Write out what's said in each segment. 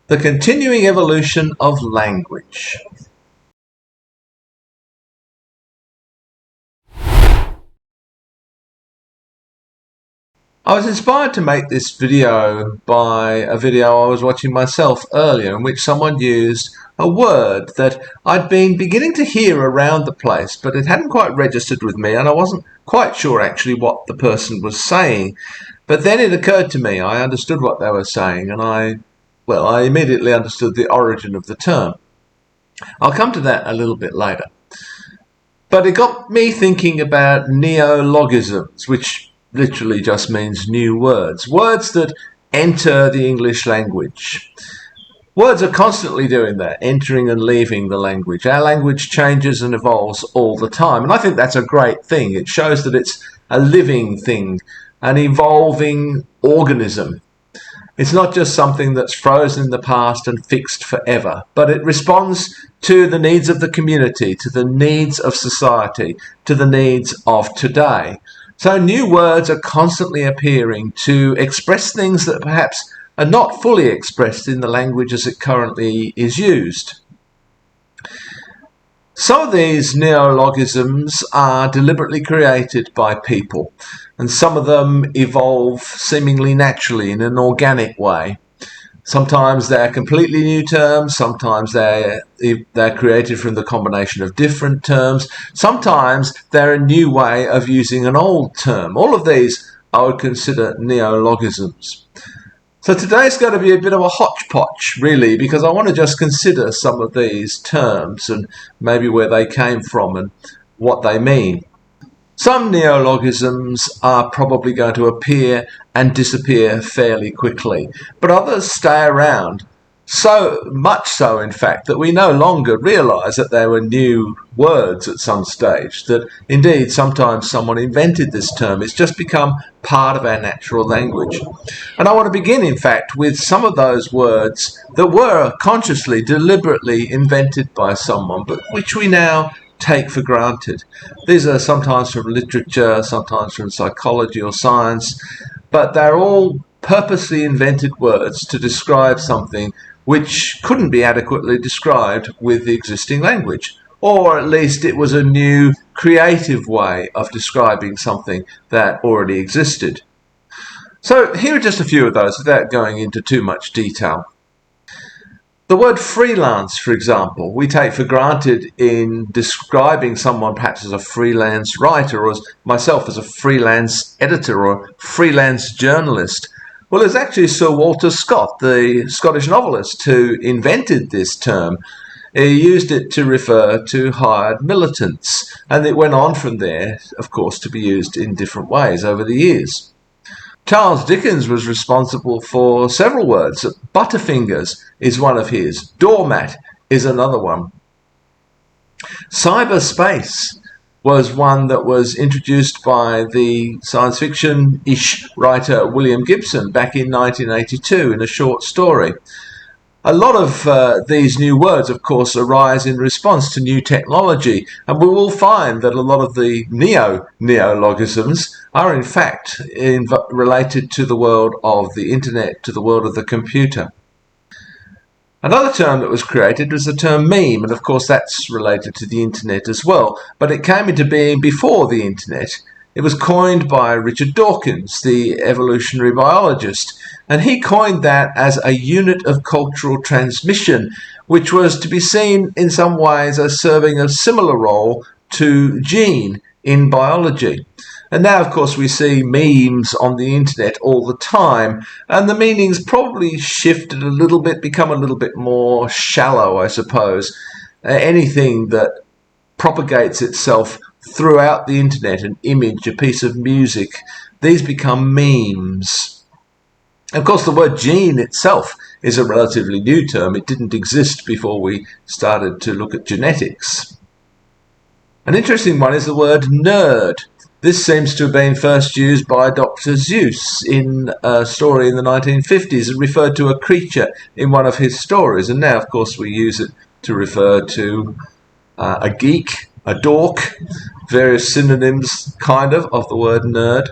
The continuing evolution of language. I was inspired to make this video by a video I was watching myself earlier in which someone used a word that I'd been beginning to hear around the place, but it hadn't quite registered with me and I wasn't quite sure actually what the person was saying. But then it occurred to me, I understood what they were saying, and I immediately understood the origin of the term. I'll come to that a little bit later. But it got me thinking about neologisms, which literally just means new words. Words that enter the English language. Words are constantly doing that, entering and leaving the language. Our language changes and evolves all the time, and I think that's a great thing. It shows that it's a living thing, an evolving organism. It's not just something that's frozen in the past and fixed forever, but it responds to the needs of the community, to the needs of society, to the needs of today. So new words are constantly appearing to express things that perhaps are not fully expressed in the language as it currently is used. Some of these neologisms are deliberately created by people, and some of them evolve seemingly naturally in an organic way. Sometimes they're completely new terms, sometimes they're created from the combination of different terms, sometimes they're a new way of using an old term. All of these I would consider neologisms. So today's going to be a bit of a hodgepodge, really, because I want to just consider some of these terms and maybe where they came from and what they mean. Some neologisms are probably going to appear and disappear fairly quickly, but others stay around. So much so, in fact, that we no longer realise that they were new words at some stage, that indeed sometimes someone invented this term. It's just become part of our natural language. And I want to begin, in fact, with some of those words that were consciously, deliberately invented by someone, but which we now take for granted. These are sometimes from literature, sometimes from psychology or science, but they're all purposely invented words to describe something which couldn't be adequately described with the existing language, or at least it was a new creative way of describing something that already existed. So here are just a few of those without going into too much detail. The word freelance, for example, we take for granted in describing someone perhaps as a freelance writer or as myself as a freelance editor or freelance journalist. Well, it's actually Sir Walter Scott, the Scottish novelist, who invented this term. He used it to refer to hired militants, and it went on from there, of course, to be used in different ways over the years. Charles Dickens was responsible for several words. Butterfingers is one of his. Doormat is another one. Cyberspace was one that was introduced by the science fiction-ish writer William Gibson back in 1982 in a short story. A lot of these new words, of course, arise in response to new technology, and we will find that a lot of the neologisms are in fact related to the world of the internet, to the world of the computer. Another term that was created was the term meme, and of course that's related to the internet as well, but it came into being before the internet. It was coined by Richard Dawkins, the evolutionary biologist, and he coined that as a unit of cultural transmission, which was to be seen in some ways as serving a similar role to gene in biology. And now, of course, we see memes on the internet all the time, and the meaning's probably shifted a little bit, become a little bit more shallow, I suppose. Anything that propagates itself throughout the internet, an image, a piece of music, these become memes. Of course, the word gene itself is a relatively new term. It didn't exist before we started to look at genetics. An interesting one is the word nerd. This seems to have been first used by Dr. Seuss in a story in the 1950s and referred to a creature in one of his stories. And now, of course, we use it to refer to a geek, a dork, various synonyms, kind of the word nerd.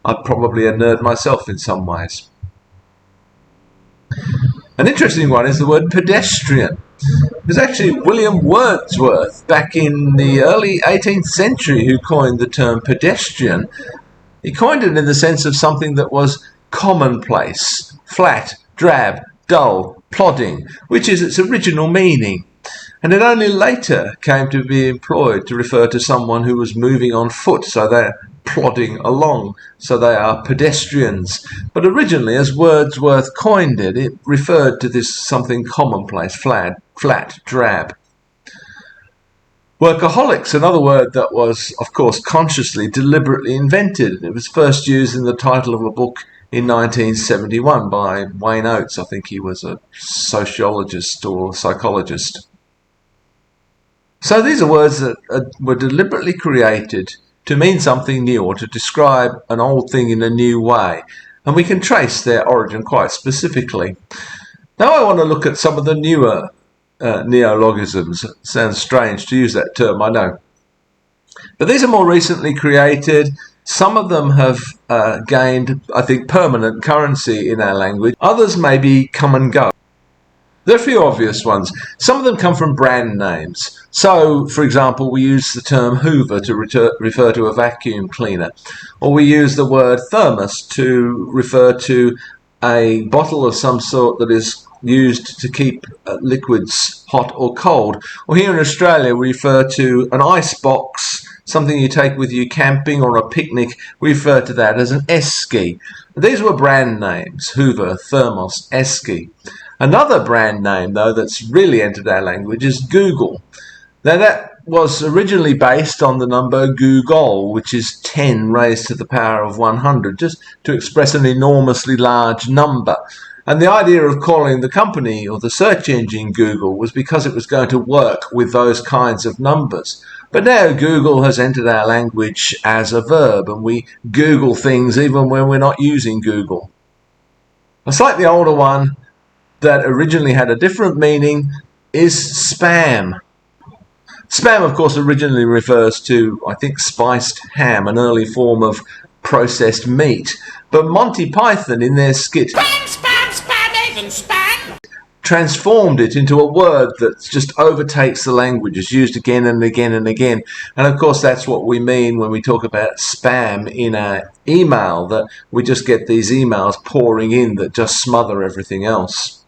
I'm probably a nerd myself in some ways. An interesting one is the word pedestrian. It was actually William Wordsworth back in the early 18th century who coined the term pedestrian. He coined it in the sense of something that was commonplace, flat, drab, dull, plodding, which is its original meaning. And it only later came to be employed to refer to someone who was moving on foot, so they're plodding along, so they are pedestrians. But originally, as Wordsworth coined it, it referred to this something commonplace, flat, drab. Workaholic's another word that was, of course, consciously, deliberately invented. It was first used in the title of a book in 1971 by Wayne Oates. I think he was a sociologist or psychologist. So these are words that were deliberately created to mean something new or to describe an old thing in a new way. And we can trace their origin quite specifically. Now I want to look at some of the newer neologisms. Sounds strange to use that term, I know. But these are more recently created. Some of them have gained, I think, permanent currency in our language. Others maybe come and go. There are a few obvious ones. Some of them come from brand names. So, for example, we use the term Hoover to refer to a vacuum cleaner. Or we use the word thermos to refer to a bottle of some sort that is used to keep liquids hot or cold. Or here in Australia, we refer to an ice box, something you take with you camping or a picnic. We refer to that as an esky. These were brand names: Hoover, thermos, esky. Another brand name, though, that's really entered our language is Google. Now, that was originally based on the number Google, which is 10 raised to the power of 100, just to express an enormously large number. And the idea of calling the company or the search engine Google was because it was going to work with those kinds of numbers. But now Google has entered our language as a verb, and we Google things even when we're not using Google. A slightly older one that originally had a different meaning is spam. Spam, of course, originally refers to, I think, spiced ham, an early form of processed meat. But Monty Python, in their skit, spam, transformed it into a word that just overtakes the language, is used again and again and again. And of course, that's what we mean when we talk about spam in our email, that we just get these emails pouring in that just smother everything else.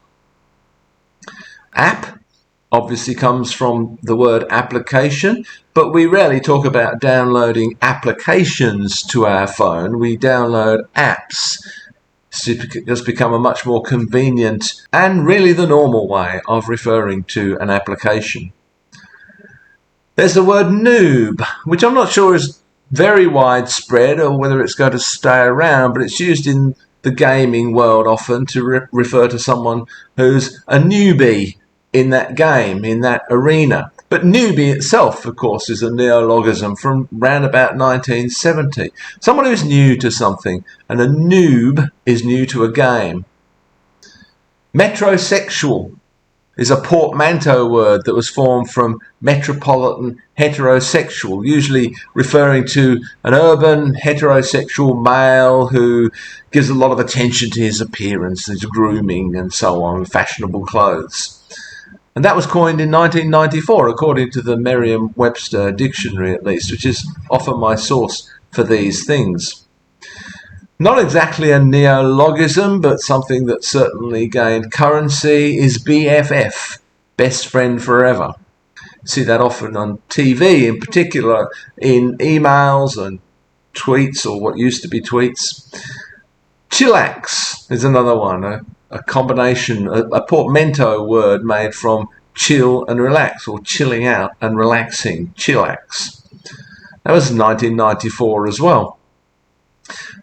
App obviously comes from the word application, but we rarely talk about downloading applications to our phone. We download apps. It's just become a much more convenient and really the normal way of referring to an application. There's the word noob, which I'm not sure is very widespread or whether it's going to stay around, but it's used in the gaming world often to refer to someone who's a newbie in that game, in that arena. But newbie itself, of course, is a neologism from round about 1970. Someone who's new to something, and a noob is new to a game. Metrosexual is a portmanteau word that was formed from metropolitan heterosexual, usually referring to an urban heterosexual male who gives a lot of attention to his appearance, his grooming and so on, fashionable clothes. And that was coined in 1994, according to the Merriam-Webster dictionary at least, which is often my source for these things. Not exactly a neologism, but something that certainly gained currency is BFF, best friend forever. See that often on TV, in particular in emails and tweets, or what used to be tweets. Chillax is another one, a combination, a portmanteau word made from chill and relax, or chilling out and relaxing, chillax. That was 1994 as well.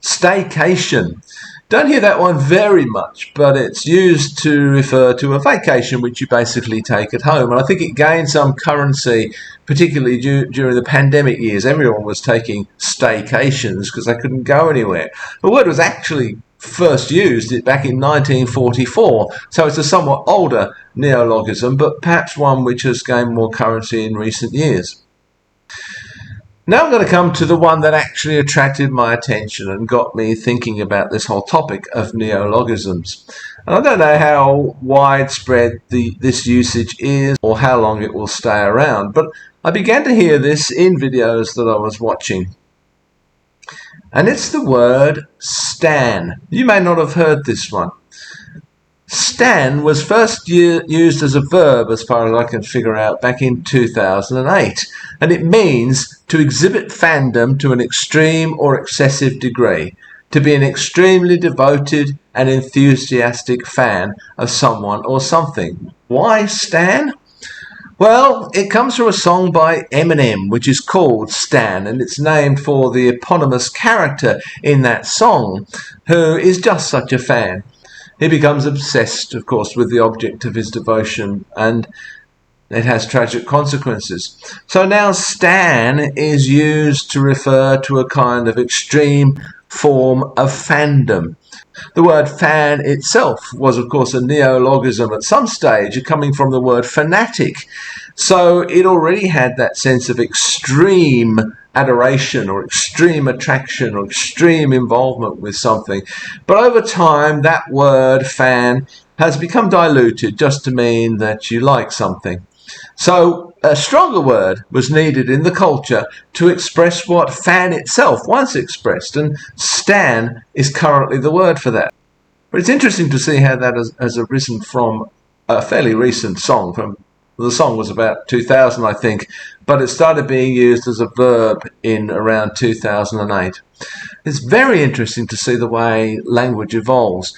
Staycation. Don't hear that one very much, but it's used to refer to a vacation which you basically take at home. And I think it gained some currency, particularly during the pandemic years. Everyone was taking staycations because they couldn't go anywhere. The word was actually first used back in 1944, so it's a somewhat older neologism, but perhaps one which has gained more currency in recent years. Now I'm going to come to the one that actually attracted my attention and got me thinking about this whole topic of neologisms. And I don't know how widespread this usage is or how long it will stay around, but I began to hear this in videos that I was watching. And it's the word stan. You may not have heard this one. Stan was first used as a verb, as far as I can figure out, back in 2008, and it means to exhibit fandom to an extreme or excessive degree, to be an extremely devoted and enthusiastic fan of someone or something. Why stan? Well, it comes from a song by Eminem, which is called Stan, and it's named for the eponymous character in that song, who is just such a fan. He becomes obsessed, of course, with the object of his devotion, and it has tragic consequences. So now stan is used to refer to a kind of extreme form of fandom. The word fan itself was, of course, a neologism at some stage, coming from the word fanatic. So it already had that sense of extreme adoration or extreme attraction or extreme involvement with something. But over time, that word fan has become diluted just to mean that you like something. So a stronger word was needed in the culture to express what fan itself once expressed, and stan is currently the word for that. But it's interesting to see how that has arisen from a fairly recent song. The song was about 2000, I think, but it started being used as a verb in around 2008. It's very interesting to see the way language evolves.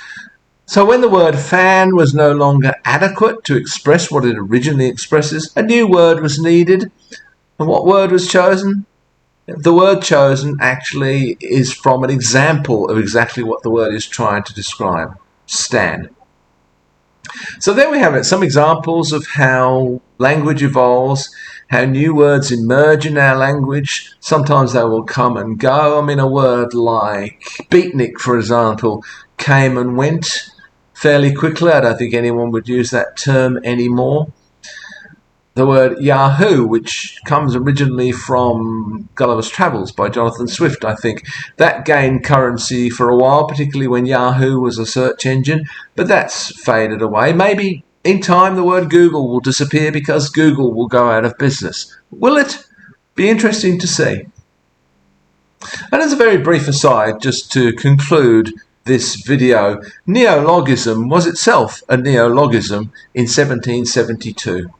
So when the word fan was no longer adequate to express what it originally expresses, a new word was needed. And what word was chosen? The word chosen actually is from an example of exactly what the word is trying to describe: stan. So there we have it, some examples of how language evolves, how new words emerge in our language. Sometimes they will come and go. I mean, a word like beatnik, for example, came and went fairly quickly. I don't think anyone would use that term anymore. The word Yahoo, which comes originally from Gulliver's Travels by Jonathan Swift, I think, that gained currency for a while, particularly when Yahoo was a search engine, but that's faded away. Maybe in time the word Google will disappear because Google will go out of business. Will it? Be interesting to see. And as a very brief aside, just to conclude this video, neologism was itself a neologism in 1772.